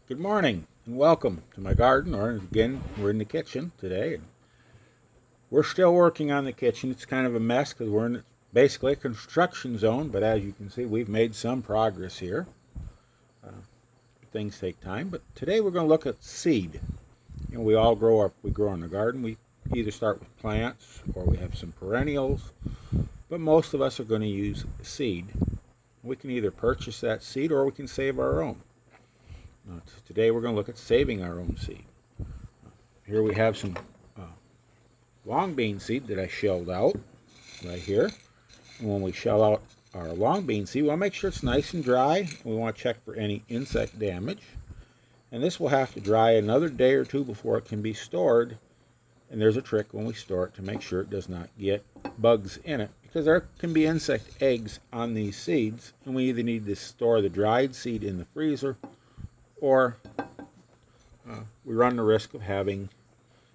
Good morning and welcome to my garden, or again, we're in the kitchen today. We're still working on the kitchen. It's kind of a mess because we're in basically a construction zone, but as you can see, we've made some progress here. Uh, Things take time, but today we're going to look at seed. We all we grow in the garden. We either start with plants or we have some perennials, but most of us are going to use seed. We can either purchase that seed or we can save our own. Today we're going to look at saving our own seed. Here we have some long bean seed that I shelled out right here. And when we shell out our long bean seed, we want to make sure it's nice and dry. We want to check for any insect damage. And this will have to dry another day or two before it can be stored. And there's a trick when we store it to make sure it does not get bugs in it, because there can be insect eggs on these seeds, and we either need to store the dried seed in the freezer or we run the risk of having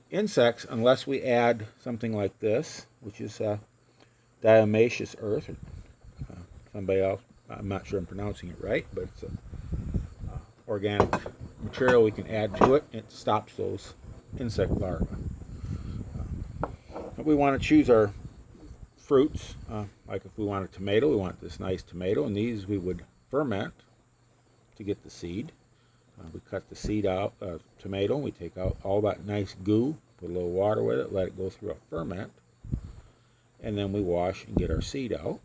insects unless we add something like this, which is diatomaceous earth. Somebody else, I'm not sure I'm pronouncing it right, but it's a organic material we can add to it. It stops those insect larvae. We want to choose our fruits. Like if we want a tomato, we want this nice tomato, and these we would ferment to get the seed. We cut the seed out, tomato, and we take out all that nice goo, put a little water with it, let it go through a ferment, and then we wash and get our seed out.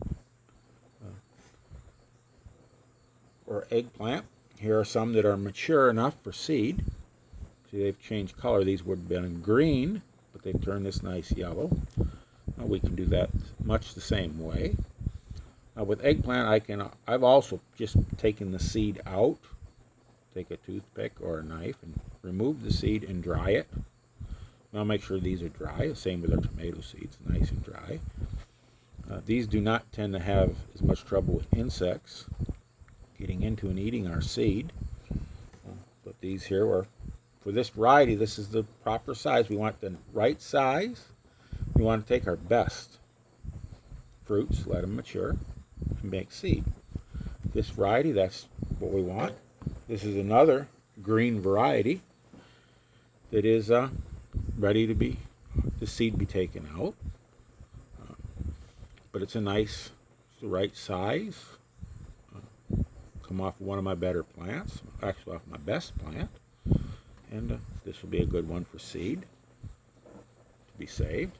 Or eggplant, here are some that are mature enough for seed. See, they've changed color. These would have been green, but they've turned this nice yellow. We can do that much the same way. With eggplant, I've also just taken the seed out. Take a toothpick or a knife and remove the seed and dry it. Now make sure these are dry. The same with our tomato seeds, nice and dry. These do not tend to have as much trouble with insects getting into and eating our seed. But these here are, for this variety, this is the proper size. We want the right size. We want to take our best fruits, let them mature, and make seed. This variety, that's what we want. This is another green variety that is ready to be, the seed be taken out. But it's it's the right size. Come off one of my better plants, actually off my best plant. And this will be a good one for seed to be saved.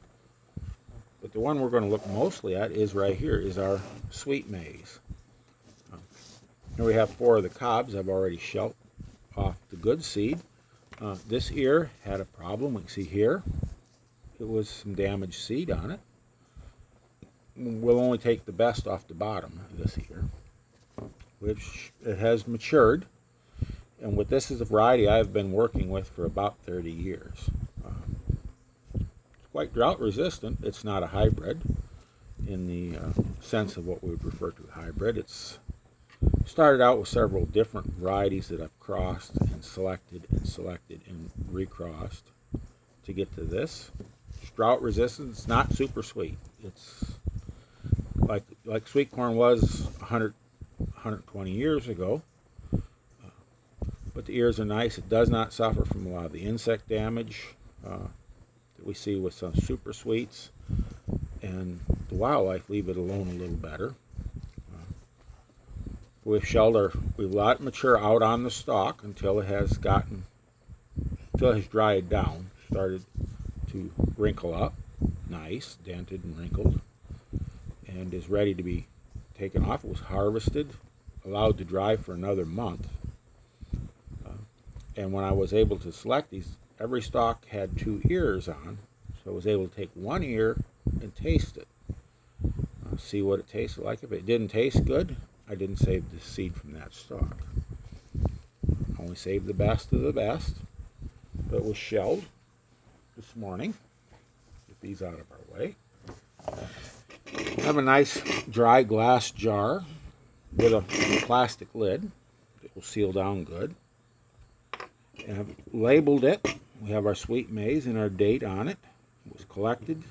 But the one we're going to look mostly at is right here, is our sweet maize. Here we have 4 of the cobs. I've already shelled off the good seed. This ear had a problem. We can see here it was some damaged seed on it. We'll only take the best off the bottom of this ear, which it has matured. And with this is a variety I've been working with for about 30 years. It's quite drought resistant. It's not a hybrid in the sense of what we would refer to as hybrid. It's started out with several different varieties that I've crossed and selected and recrossed to get to this. It's drought resistant. It's not super sweet. It's like sweet corn was 120 years ago. But the ears are nice. It does not suffer from a lot of the insect damage that we see with some super sweets. And the wildlife leave it alone a little better. We've let it mature out on the stalk until it has dried down, started to wrinkle up, nice, dented and wrinkled, and is ready to be taken off. It was harvested, allowed to dry for another month. And when I was able to select these, every stalk had 2 ears on, so I was able to take one ear and taste it. See what it tasted like. If it didn't taste good, I didn't save the seed from that stalk. I only saved the best of the best. But it was shelled this morning. Get these out of our way. I have a nice dry glass jar with a plastic lid that will seal down good. And I've labeled it. We have our sweet maize and our date on it. It was collected.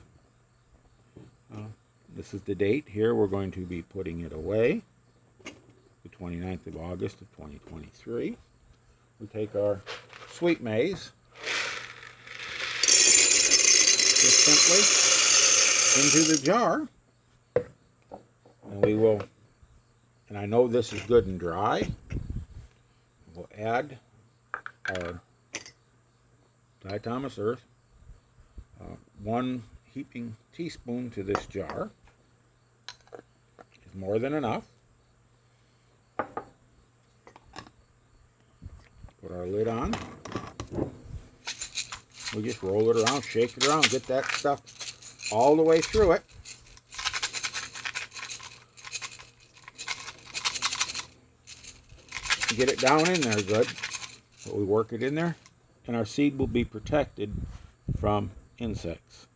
This is the date here. We're going to be putting it away. The 29th of August of 2023. we take our sweet maize just simply into the jar, and we will, and I know this is good and dry, we'll add our diatomaceous earth, 1 heaping teaspoon to this jar is more than enough. Put our lid on. We just roll it around, shake it around, get that stuff all the way through it. Get it down in there good. So we work it in there, and our seed will be protected from insects.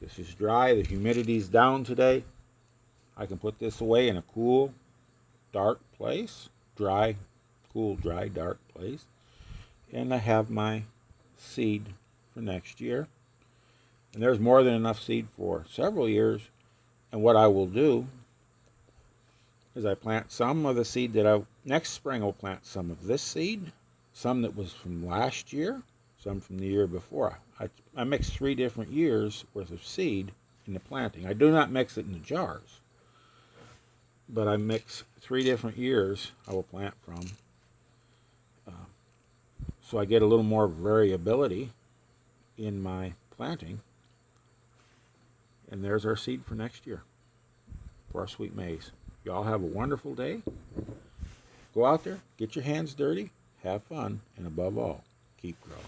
This is dry, the humidity's down today. I can put this away in a cool, dark place. Dry, cool, dry, dark place. And I have my seed for next year. And there's more than enough seed for several years. And what I will do is I plant some of the seed that next spring I'll plant some of this seed, some that was from last year, some from the year before. I mix 3 different years worth of seed in the planting. I do not mix it in the jars, but I mix 3 different years I will plant from, so I get a little more variability in my planting. And there's our seed for next year for our sweet maize. Y'all have a wonderful day. Go out there, get your hands dirty, have fun, and above all, keep growing.